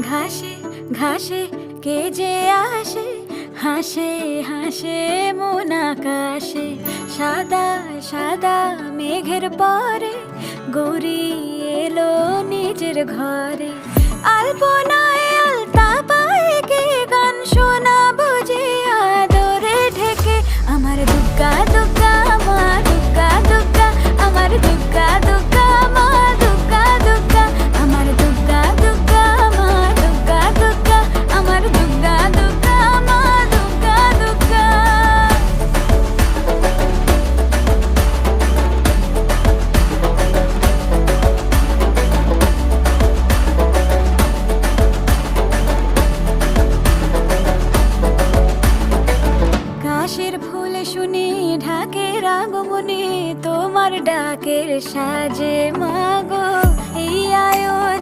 ঘাসে ঘাসে কে যে আসে, হাসে হাসে মন আকাশে। সাদা সাদা মেঘের পরে গৌরী এলো নিজের ঘরে। আলপনায় আলতা পায়ে কে গান শোনাবো যে আদরে ঢেকে। আমার দুগ্গা দুগ্গা মা দুগ্গা দুগ্গা, আমার দুগ্গা দুগ্গা মা দুগ্গা দুগ্গা, আমার দুগ্গা দুগ্গা মা দুগ্গা দুগ্গা, আমার দুগ্গা দুগ্গা মা দুগ্গা দুগ্গা। কাশের ফুল শুনি ঢাকের আগমনে, তোমার ডাকের সাজে মা